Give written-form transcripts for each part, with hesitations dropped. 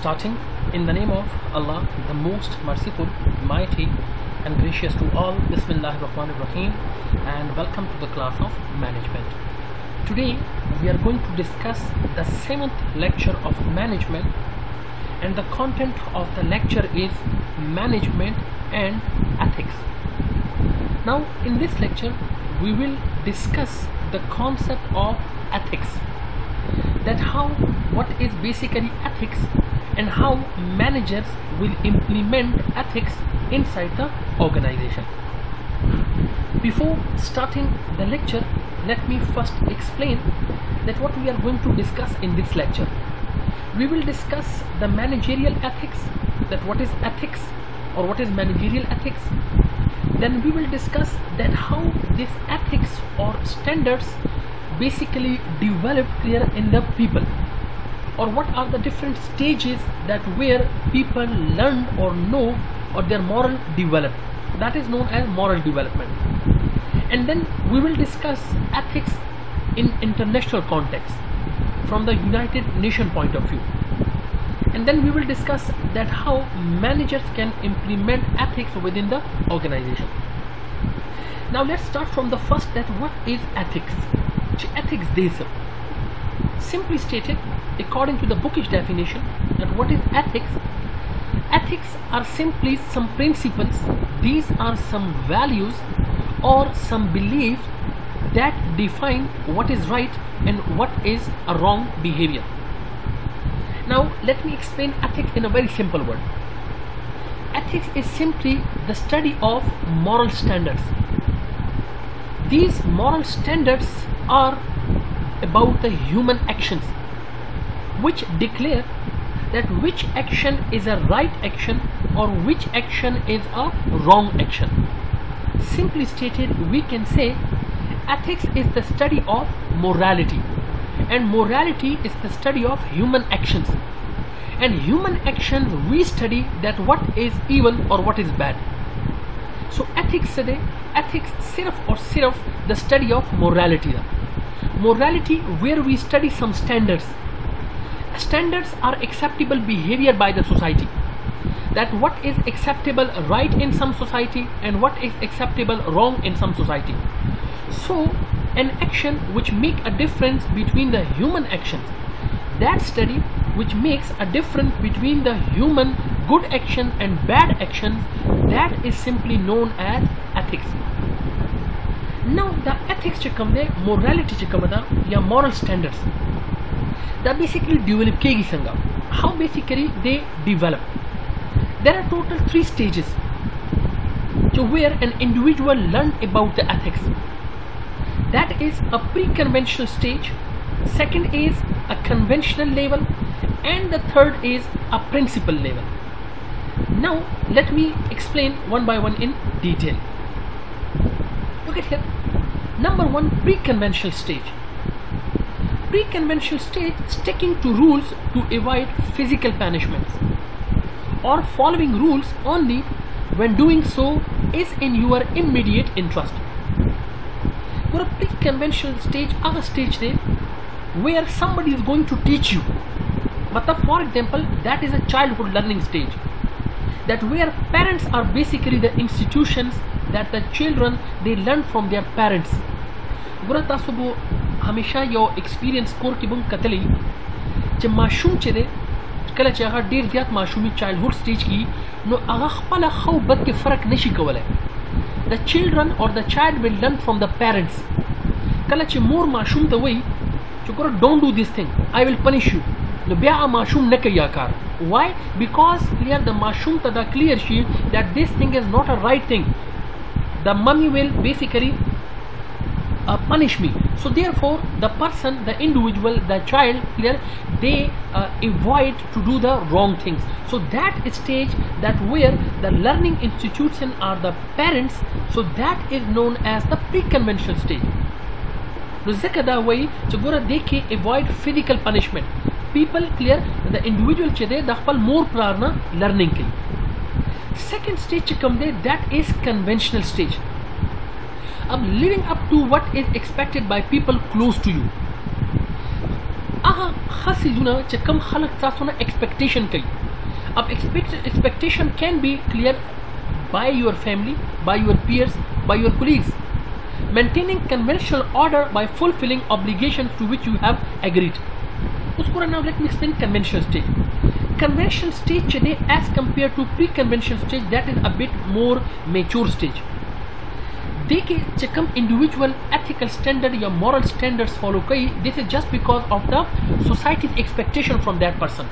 Starting in the name of Allah, the most merciful, mighty and gracious to all. Bismillahir Rahmanir Rahim, and welcome to the class of management. Today we are going to discuss the 7th lecture of management, and the content of the lecture is management and ethics. Now in this lecture we will discuss the concept of ethics, that what is basically ethics and how managers will implement ethics inside the organization. Before starting the lecture, let me first explain that what we are going to discuss in this lecture. We will discuss the managerial ethics, that what is ethics or what is managerial ethics. Then we will discuss that how this ethics or standards basically develop clear in the people, or what are the different stages that where people learn or know or their moral develop, that is known as moral development. And then we will discuss ethics in international context from the United Nations point of view. And then we will discuss that how managers can implement ethics within the organization. Now let's start from the first, that what is ethics? Ethics is simply stated according to the bookish definition, that what is ethics? Ethics are simply some principles. These are some values or some beliefs that define what is right and what is a wrong behavior. Now let me explain ethics in a very simple word. Ethics is simply the study of moral standards. These moral standards are about the human actions, which declare that which action is a right action or which action is a wrong action. Simply stated, we can say ethics is the study of morality, and morality is the study of human actions, and human actions we study that what is evil or what is bad. So ethics today, ethics sirf the study of morality. Morality where we study some standards. Standards are acceptable behavior by the society, that what is acceptable right in some society and what is acceptable wrong in some society. So an action which make a difference between the human actions, that study which makes a difference between the human good action and bad actions, that is simply known as ethics. Now the ethics morality ya moral standards that basically develop kegi sanga. How basically they develop? There are total 3 stages to where an individual learn about the ethics. That is a pre-conventional stage, second is a conventional level, and the third is a principal level. Now let me explain one by one in detail. Look at here. Number 1, pre-conventional stage. Pre-conventional stage, sticking to rules to avoid physical punishments, or following rules only when doing so is in your immediate interest. For a pre-conventional stage, a stage there where somebody is going to teach you. For example, that is a childhood learning stage, that where parents are basically the institutions that the children they learn from their parents. Gura tasu bo हमेशा यो experience core की बुंग कतली जब माशूम चले कल चाहा der ज़्यादा माशूमी childhood stage की no आगा खपला खौ बद के फ़र्क नहीं कवले. The children or the child will learn from the parents. कल च मोर माशूम तो वही जो करो don't do this thing, I will punish you. नो ब्या माशूम न किया कार. Why? Because clear the माशूम tada clear she that this thing is not a right thing. The mummy will basically punish me. So therefore the person, the individual, the child clear, they avoid to do the wrong things. So that stage, that where the learning institution are the parents, so that is known as the pre-conventional stage. That way to go they avoid physical punishment. People clear the individual chede dakhpal more prarna learning ki. Second stage come there, that is conventional stage. Living up to what is expected by people close to you. خاص چیزونه چې کم خلک تاسو نه ایکسپیکټیشن کوي. अब expectation can be clear by your family, by your peers, by your colleagues. Maintaining conventional order by fulfilling obligations to which you have agreed. Now let me explain conventional stage. Conventional stage today as compared to pre-conventional stage, that is a bit more mature stage. देखिए कि कम individual ethical standard या moral standards follow कई, this is just because of the society's expectation from that person.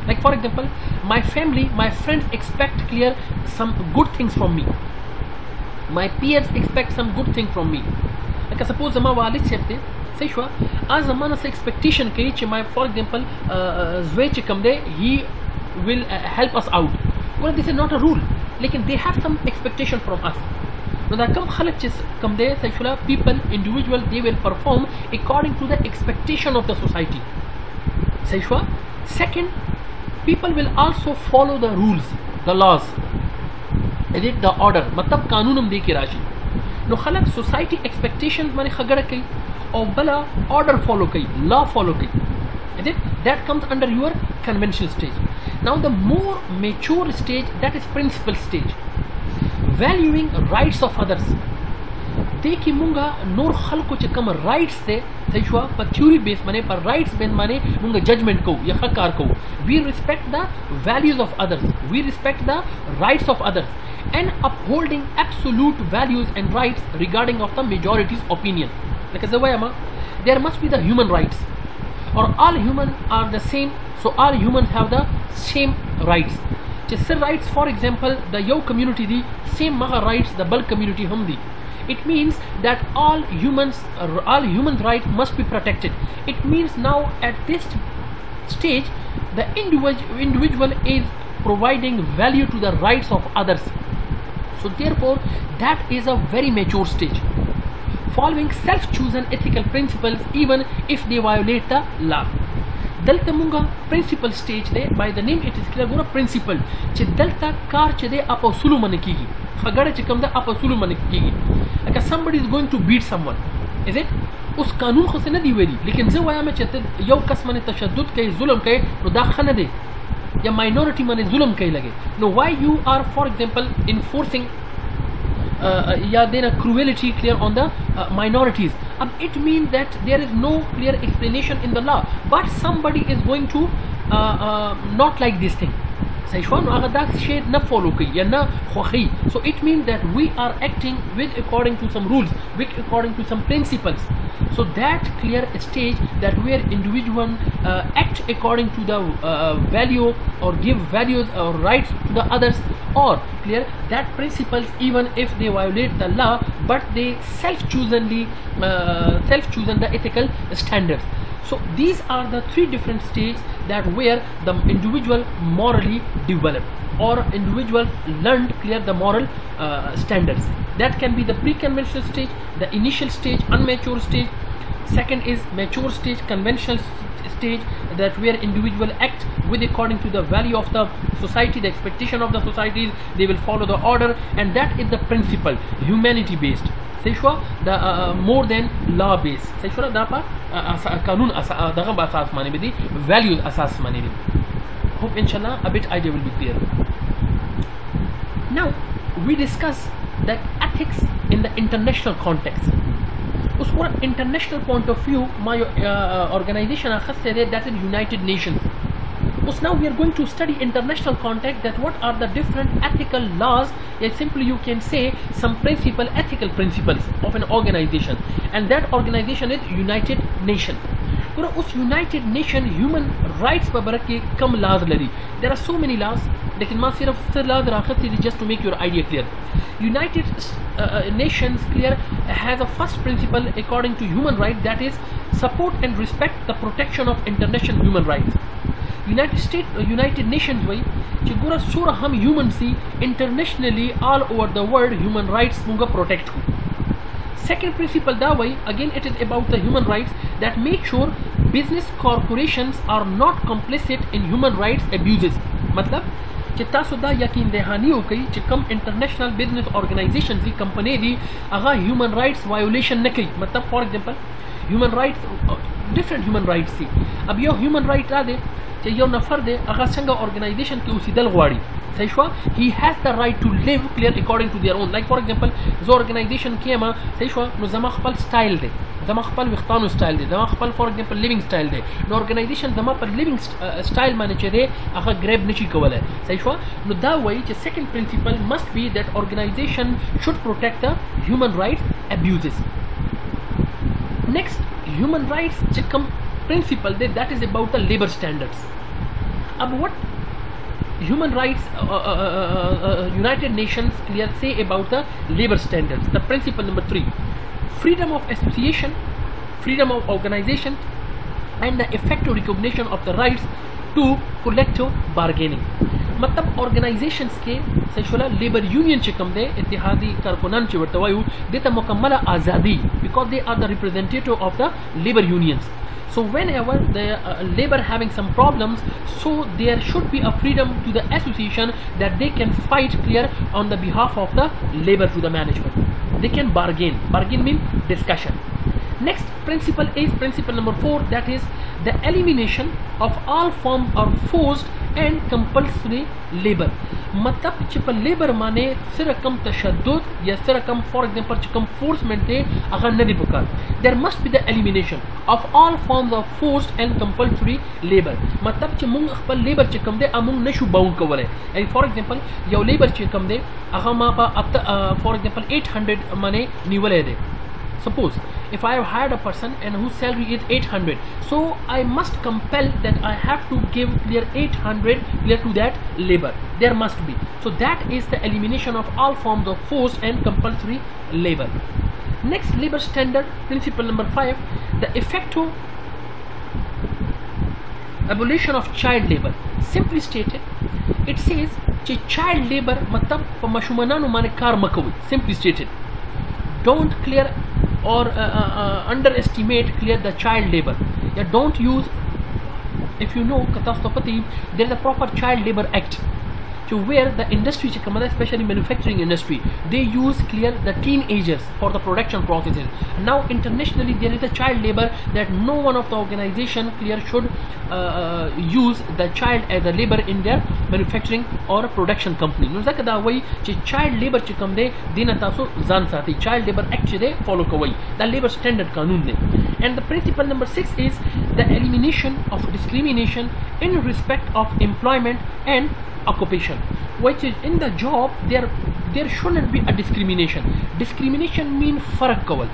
Like for example, my family, my friends expect clear some good things from me. My peers expect some good thing from me. Like suppose जमा वालिद शेपते सही हुआ आज ज़माना से expectation कई कि my for example ज़्वेच come they he will help us out. Well, this is not a rule. लेकिन they have some expectation from us. Now कम खलक चीज़ कम दे सही हुआ people individual they will perform according to the expectation of the society. सही हुआ. Second, people will also follow the rules, the laws, edit the order. मतलब कानून हम देखी राशि. नो खलक society expectations माने खगड़ कई और बला order follow कई, law follow कई. Is it? That comes under your conventional stage. Now the more mature stage, that is principal stage. Valuing rights of others. देखिए मुंगा नोर खलको च कम राइट्स थे सही हुआ पर थ्योरी बेस माने पर राइट्स बेन माने मुंगा जजमेंट को या हकार को. We respect the values of others, we respect the rights of others and upholding absolute values and rights regarding of the majority's opinion. Like as a there must be the human rights or all humans are the same, so all humans have the same rights. Just rights for example the yo community the same maha rights the bulk community hum di. It means that all human rights must be protected. It means now at this stage the individual is providing value to the rights of others. So therefore that is a very mature stage. Following self-chosen ethical principles even if they violate the law. Dalta munga principal stage de by the name it is clear gora principle che dalta car che de apa usulu man kigi khagada che kam da apa usulu man kigi. Like somebody is going to beat someone, is it? उस कानून को से न दी very लेकिन जो via में चलते यो कस मने तशद्दुद के जुल्म के तो दाखल न दे या माइनॉरिटी मने जुल्म के लगे. No, why you are for example enforcing या देना cruelty clear on the minorities. It means that there is no clear explanation in the law, but somebody is going to not like this thing. सही हुआ ना अगर दाग shade न follow की या न ख्वाही. So it means that we are acting with according to some rules, with according to some principles. So that clear stage that where individual act according to the value or give values or rights to the others, or clear that principles even if they violate the law but they self-chosen the ethical standards. So these are the three different stages that where the individual morally developed or individual learned clear the moral standards. That can be the pre-conventional stage, the initial stage, unmature stage. Second is mature stage, conventional stage, that where individual act with according to the value of the society, the expectation of the societies, they will follow the order, and that is the principle, humanity based. The more than law based. Kanun asas mane bidi, values asas mane bidi. Hope inshallah a bit idea will be clear. Now we discuss that ethics in the international context. उस पूरा international point of view my organization that is United Nations. Now we are going to study international context, that what are the different ethical laws, or simply you can say some ethical principles of an organization, and that organization is United Nations. उस United Nations human rights पर बरक के कम laws लड़ी. There are so many laws, लेकिन मैं सिर्फ laws राखत थी just to make your idea clear. United Nations clear has a first principle according to human rights, that is support and respect the protection of international human rights. United Nations way chigura sura hum human see internationally all over the world human rights munga protect ku. Second principle that way again it is about the human rights, that make sure business corporations are not complicit in human rights abuses. मतलब चित्ता सुधा यकीन दहानी हो गई कि कम international business organisation दी company दी अगर human rights violation न की. मतलब for example human rights different human rights see अब यो human right را they چې یو نفر دی هغه څنګه organization کې اوسېدل غواړي صحیح شو he has the right to live clear according to their own like for example زه organization کې یم صحیح شو نو زما خپل سټایل دی زما خپل وختانو سټایل دی زما خپل for example living style دی نو organization زما پر living style باندې چې دی هغه grab نشي کولای صحیح شو نو دا وایي چې second principle must be that organization should protect the human rights abuses next human rights چې کوم principle that is about the labor standards about what human rights United Nations clear say about the labor standards the principle number 3 freedom of association freedom of organization and the effective recognition of the rights to collective bargaining मतलब organizations के सचुला labour union चे कम दे इत्तेहादी कारकुनान चे वर्ता वायु देता मुकम्मल आज़ादी because they are the representative of the labor unions so whenever the labor having some problems so there should be a freedom to the association that they can fight clear on the behalf of the labor to the management they can bargain mean discussion next principle is principle number 4 that is the elimination of all forms of forced and compulsory labor मतलब چې په لیبر باندې سره کم تشدد یا سره کم فور ایگزامپل چې کم فورسمنٹ دی هغه نه دی پکار there must be the elimination of all forms of forced and compulsory labor मतलब چې موږ خپل لیبر چې کم دی موږ نشو باوند کولای یعنی فور ایگزامپل یو لیبر چې کم دی هغه ما په فور ایگزامپل 800 باندې نیولای دی suppose if I have hired a person and whose salary is 800 so I must compel that I have to give clear 800 clear to that labor there must be so that is the elimination of all forms of forced and compulsory labor next labor standard principle number 5 the effective abolition of child labor simply stated it says child labor matlab pa mashumananu mane kar makowi simply stated don't clear or underestimate clear the child labor yeah don't use if you know katastopati there is a proper child labor act to where the industry especially manufacturing industry they use clear the teenagers for the production processes now internationally there is a child labor that no one of the organization clear should use the child as a labor in their manufacturing or production company no zaka da wai che child labor che kam de dina taso zan sati child labor act che de follow kawai the labor standard kanun ne and the principle number 6 is the elimination of discrimination in respect of employment and occupation which is in the job there shouldn't be a discrimination mean farak kawal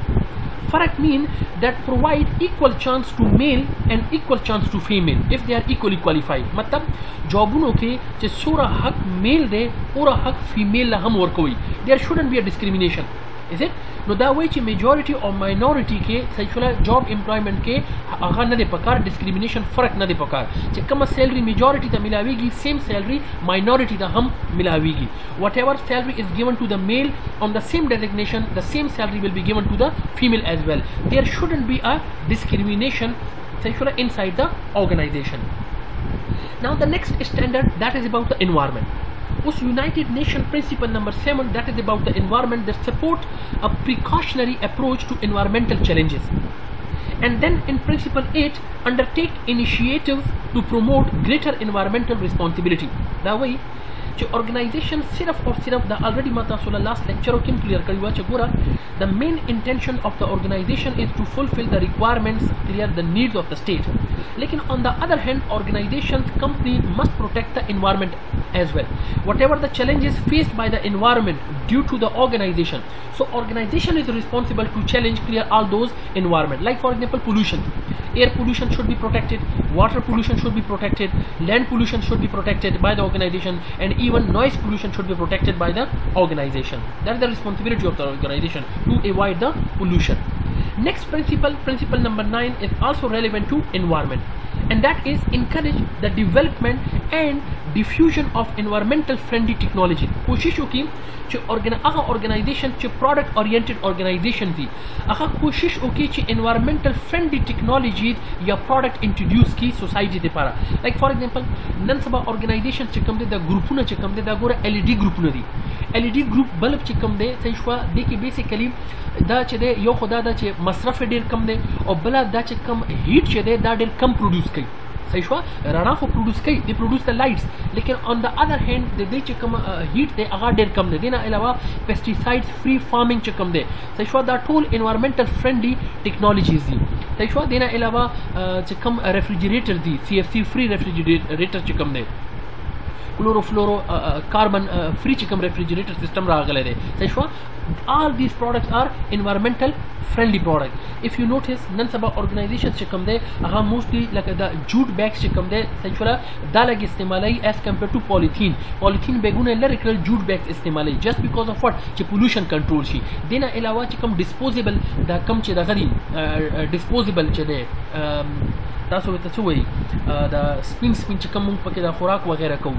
farak mean that provide equal chance to male and equal chance to female if they are equally qualified matlab jobuno ke che sura hak male de pura hak female la hum workoi there shouldn't be a discrimination is it no da way che majority or minority ke sexual job employment ke aga na de pakar discrimination farak na de pakar che kam salary majority ta milawegi same salary minority ta hum milawegi whatever salary is given to the male on the same designation the same salary will be given to the female as well there shouldn't be a discrimination sexual inside the organization now the next standard that is about the environment was United Nations principle number 7 that is about the environment that support a precautionary approach to environmental challenges and then in principle 8 undertake initiatives to promote greater environmental responsibility that way जो organization सिर्फ और सिर्फ the already mata sola last lecture kim clear kari हुआ चगोरा the main intention of the organization is to fulfill the requirements clear the needs of the state लेकिन on the other hand organizations company must protect the environment as well whatever the challenges faced by the environment due to the organization so organization is responsible to challenge clear all those environment like for example pollution air pollution should be protected water pollution should be protected land pollution should be protected by the organization and even noise pollution should be protected by the organization that is the responsibility of the organization to avoid the pollution next principle number 9 is also relevant to environment and that is encourage the development and diffusion of environmental friendly technology. कोशिश होगी कि organization कि product oriented organization दी कोशिश होगी कि environmental friendly technologies या product introduce की society दे पारा. Like for example नन सबा organization चिकम दे दा group ना चिकम दे दा गोरा LED group ना दी LED group bulb चिकम दे सही शुआ देखी basically दा चेदे यो खुदा दा चे मसरफ डेर कम दे और बला दा चे कम heat चेदे दा डेर कम produce कई सही शुआ राना को produce कई they produce the lights लेकिन on the other hand दे चे कम heat दे आगा डेर कम दे देना अलावा pesticides free farming चे कम दे सही शुआ दा tool environmental friendly technologies दी सही शुआ देना अलावा चे कम refrigerator दी CFC free refrigerator चे कम दे chlorofluoro carbon free chicken refrigerator system ragalade. All these products are environmental friendly products. If you notice none saba organizations chicken de mostly like the jute bags chicken de dalag istemalai as compared to polythene begune electrical jute bags istemalai just because of what pollution control shi dena ilawa chicken disposable da kam che da gadi disposable che de تاسو ته څه وایي دا سپین چې کوم موږ پکې دا خوراک وغیره کوو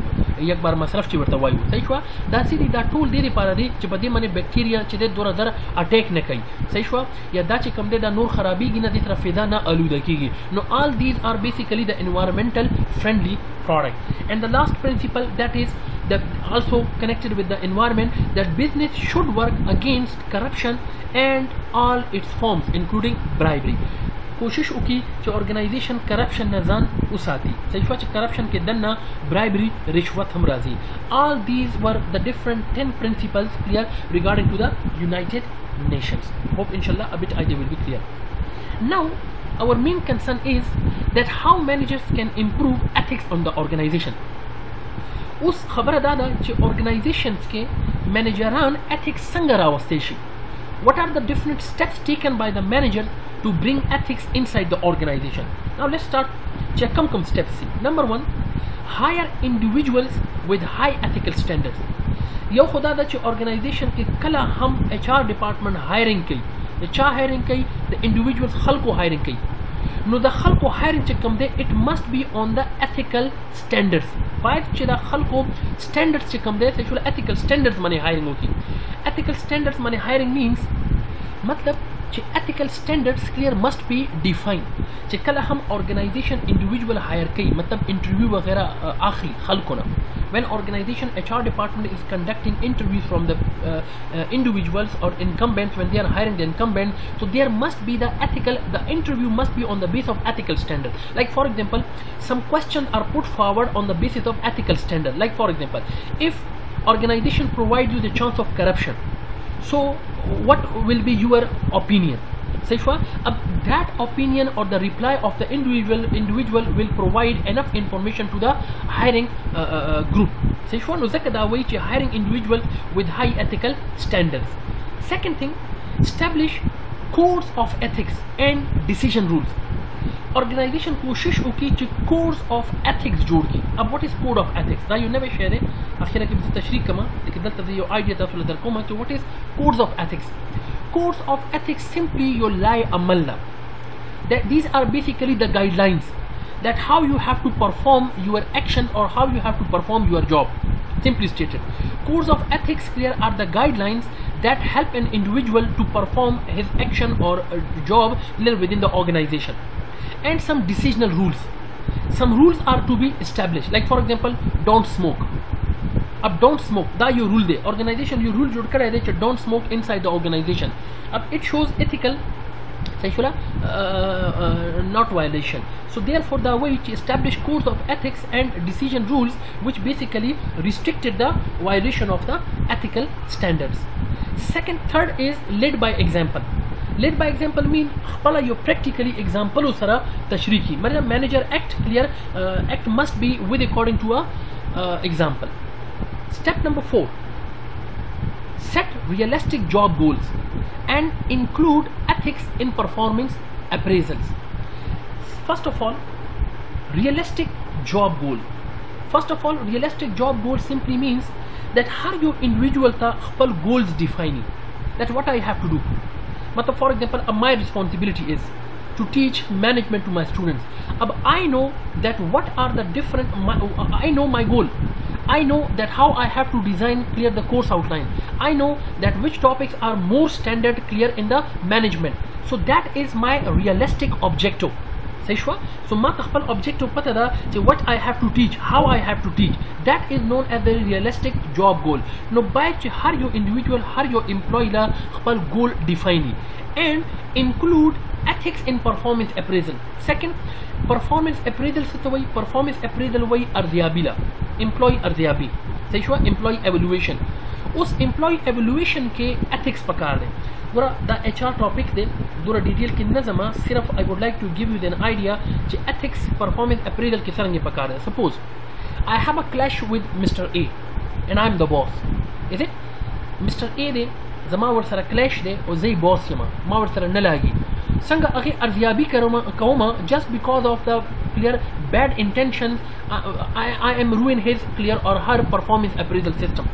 یک بار مصرف چې ورته وایو صحیح شوه دا سیدي دا ټول دې لپاره دی چې په دې باندې بکټیریا چې دی دوره زر اټیک نه کوي صحیح شوه یا دا چې کوم دی دا نور خرابېږي نه دې طرف فضا نه آلوده کېږي نو all these are basically the environmental friendly product. And the last principle that is that also connected with the environment, that business should work against corruption and all its forms including bribery. कोशिश उकी कि organisation corruption न जान उसाती सही कि corruption के दन्ना bribery रिश्वत हम राजी. All these were the different 10 principles clear regarding to the United Nations. Hope inshallah a bit idea will be clear. Now our main concern is that how managers can improve ethics on the organization. उस खबर दादा कि organizations के मैनेजरान ethics संग रावस्ते she. What are the different steps taken by the manager to bring ethics inside the organization? Now let's start. Check come steps. Number 1, hire individuals with high ethical standards. यो खुदा दा च organization के कला हम HR department hiring की HR hiring की the individuals खल को hiring की नो द खल को hiring च कम दे it must be on the ethical standards. बाइट च द खल को standards च कम दे सेक्सुअल ethical standards माने hiring होती. Ethical standards माने hiring means मतलब ethical standards clear must be defined. कि कल हम organization individual hire कई मतलब interview वगैरह आखिरी खलकोना. When organization HR department is conducting interviews from the individuals or incumbents, when they are hiring the incumbent, so there must be the interview must be on the basis of ethical standard. Like for example, some questions are put forward on the basis of ethical standard. Like for example, if organization provides you the chance of corruption, so what will be your opinion? That opinion or the reply of the individual will provide enough information to the hiring group. Hiring individuals with high ethical standards. Second thing, establish codes of ethics and decision rules. Organization कोशिश होगी कि codes of ethics जोड़ की. अब what is code of ethics? दा you never share it. आखिर की तशरीह कमा लेकिन दल तभी यो idea था फुल दर को कि what is codes of ethics? Codes of ethics simply your lie amalna. That these are basically the guidelines that how you have to perform your action or how you have to perform your job. Simply stated, codes of ethics clear are the guidelines that help an individual to perform his action or job within the organization. And some decisional rules. Some rules are to be established. Like for example, don't smoke. Ab don't smoke. Da you rule the organization. You rule jod kare de don't smoke inside the organization. Ab it shows ethical, not violation. So therefore, the way to establish codes of ethics and decision rules, which basically restricted the violation of the ethical standards. Third is led by example. Led by example mean you practically example usara tashriki. Manager act clear act must be with according to a example. Step number 4, set realistic job goals and include ethics in performance appraisals. First of all, realistic job goal. Realistic job goal simply means that how your individual goals defining. That's what I have to do. For example, my responsibility is to teach management to my students. I know that what are the different, I know my goal. I know that how I have to design clear the course outline. I know that which topics are more standard clear in the management. So that is my realistic objective. So my objective pata da what I have to teach, how I have to teach. That is known as the realistic job goal. No by har your individual, har your employee la goal define and include ethics in performance appraisal. Second, performance appraisal se wai performance appraisal wai arziyabi la employee arziyabi employee evaluation. उस employee evaluation के ethics पकार दे पूरा the HR topic दे पूरा detail की नज़मा सिर्फ I would like to give you an idea कि ethics performance appraisal किस तरह पकार दे. Suppose I have a clash with Mr. A and I am the boss. Is it? Mr. A दे जमा वर सरा clash दे और ज़े boss यमा मा वर सरा न लागी संग अगे अर्जियाबी करोमा just because of the clear bad intentions. I am ruin his clear or her performance appraisal system.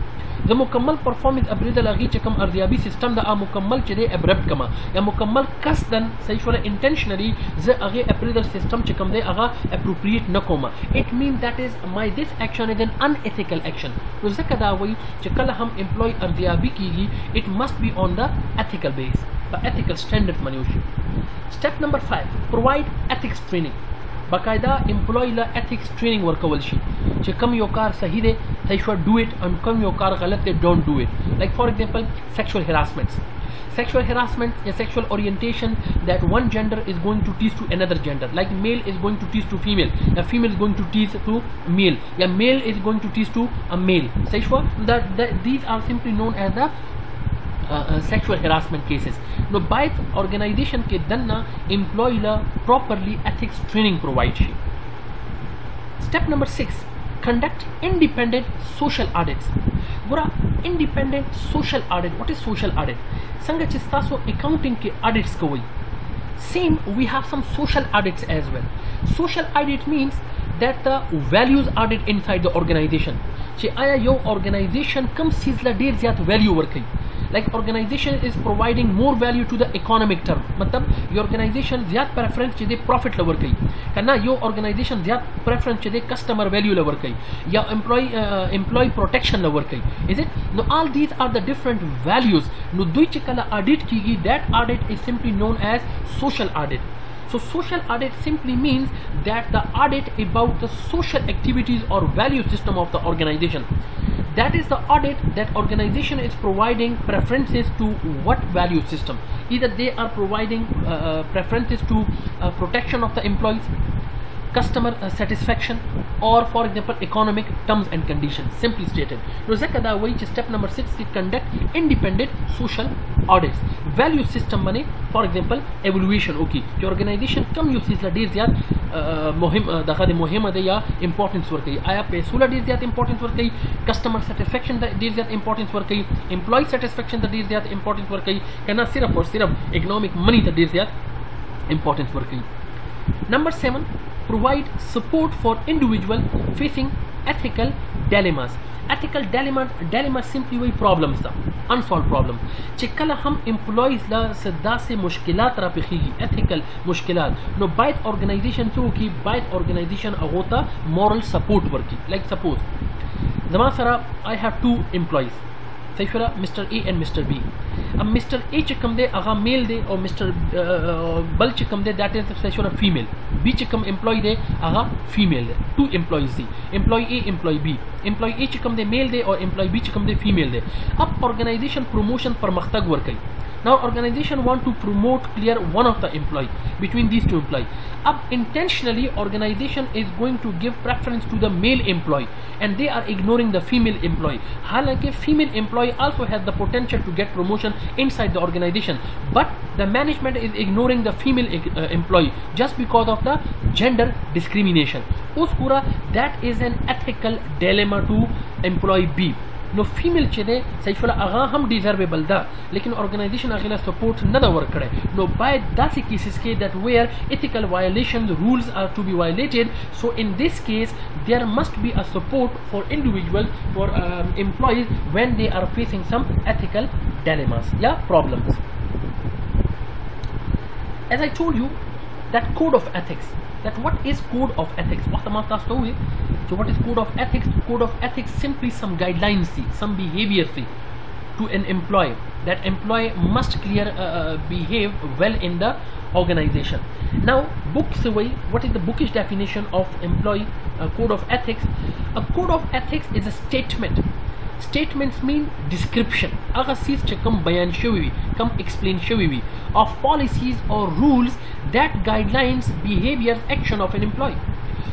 The मुकम्मल performance appraisal अगी चकम अर्जियाबी system दा मुकम्मल चले abrupt कमा या मुकम्मल कसदन सही शोला intentionally ज अगे appraisal system चकम दे अगा appropriate न coma. It means that is this action is an unethical action. तो ज़कदा वही चकल हम employee अर्जियाबी कीगी it must be on the ethical base, the ethical standard मनुष्य. Step number 5, provide ethics training. बाकायदा employee ला ethics training वर्कवल शी जे कम यो कार सही दे they should do it and कम यो कार गलत दे don't do it. Like for example sexual harassment या sexual orientation that one gender is going to teach to another gender, like male is going to teach to female, a female is going to teach to male, a male is going to teach to a male. That these are simply known as the sexual harassment cases. No by organization के दन्ना employee ला properly ethics training provide शी. Step number 6, conduct independent social audits. बुरा independent social audit. What is social audit? संग चिस्ता सो accounting के audits को वही. Same we have some social audits as well. Social audit means that the values audit inside the organization. चे आया यो organization कम चीज़ ला देर ज़्यादा value work है. Like organization is providing more value to the economic term. मतलब your organization ज़्यादा preference चीज़े profit lover कई है ना. यो organization ज़्यादा preference चीज़े customer value लवर कई या employee protection लवर कई. Is it? No, all these are the different values. No दुई चिकला audit कीगी. That audit is simply known as social audit. So social audit simply means that the audit about the social activities or value system of the organization. That is the audit that organization is providing preferences to what value system. Either they are providing preferences to protection of the employees, customer satisfaction, or for example economic terms and conditions, simply stated. Rozakada which step number 6 to conduct independent social audits. Value system money, for example evaluation. Okay, your organization कम use ला देर ज़्यादा मुहिम दखादे मुहिम दे या importance work कई आया पैसों ला देर ज़्यादा importance वर्क कई, customer satisfaction दा देर ज़्यादा importance वर्क कई, employee satisfaction दा देर ज़्यादा importance वर्क कई करना सिर्फ और सिर्फ economic money दा देर ज़्यादा importance वर्क कई. Number 7, provide support for individual facing ethical dilemmas. Ethical dilemma simply वही problems था, unsolved problem. चिकला हम employees ला सदा से मुश्किलात रा पेखीगी ethical मुश्किलात. No बाइट organization तो की बाइट organization अगोता moral support वर्की. Like suppose जमा सरा I have 2 employees. सही Mr. A and Mr. B. अब Mr. A चिकम दे अगा मेल दे और Mr. बल चिकम दे that is सही female. B चिकम employee दे अगा female they. 2 employees the. Employee A, employee B. Employee A चिकम they male दे और employee B चिकम दे female दे. अब organization promotion पर मख्तग work कई. Now organization want to promote clear one of the employee between these 2 employees. Up intentionally organization is going to give preference to the male employee and they are ignoring the female employee. हालांकि female employee also has the potential to get promotion inside the organization, but the management is ignoring the female employee just because of the gender discrimination. उस पूरा that is an ethical dilemma to employee B. No female चेदे सही फला आगा हम deservable दा लेकिन organisation अगला support न दा वर्क करे. No by दासी cases के that where ethical violations rules are to be violated. So in this case there must be a support for individuals, for employees when they are facing some ethical dilemmas, yeah, problems. As I told you, that code of ethics. That what is code of ethics? So what is code of ethics? Code of ethics simply some guidelines, some behavior to an employee. That employee must behave well in the organization. Now, what is the bookish definition of employee code of ethics? A code of ethics is a statement. Statements mean description. Agar चीज च कम बयान शवी कम explain शवी of policies or rules that guidelines behavior action of an employee.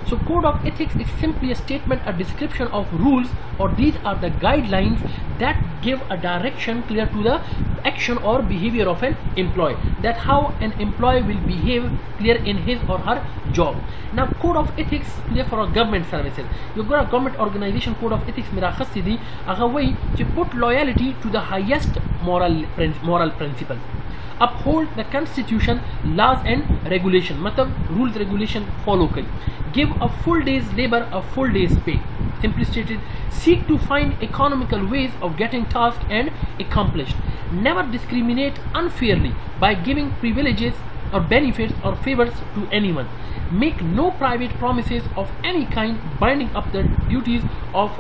So code of ethics is simply a statement, a description of rules, or these are the guidelines that give a direction clear to the action or behavior of an employee, that how an employee will behave clear in his or her job. Now code of ethics clear for government services. You got a government organization code of ethics mera khasti di aga way to put loyalty to the highest moral principle, uphold the constitution, laws and regulation, matlab rules regulation follow kari, give a full day's labor a full day's pay. Simply stated, seek to find economical ways of getting tasks and accomplished, never discriminate unfairly by giving privileges or benefits or favors to anyone, make no private promises of any kind binding up the duties of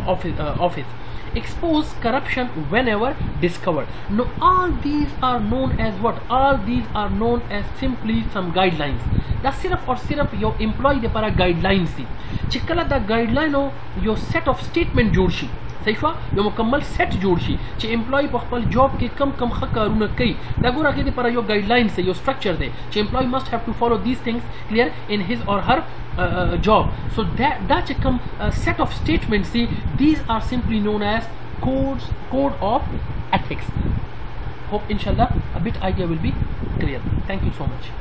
office, expose corruption whenever discovered. Now all these are known as what? All these are known as simply some guidelines. The sirf or sirf your employee de para guidelines si chikala the guideline ho your set of statement जोड़शी सही हुआ यो मुकम्मल set जोड़शी चे employ पखपल job के कम खकारुना कई लागू रखे दे पर यो guideline से यो स्ट्रक्चर दे चे employee must have to follow these things clear in his or her job. So that come set of statements, see, these are simply known as code of ethics. Hope inshallah a bit idea will be clear. Thank you so much.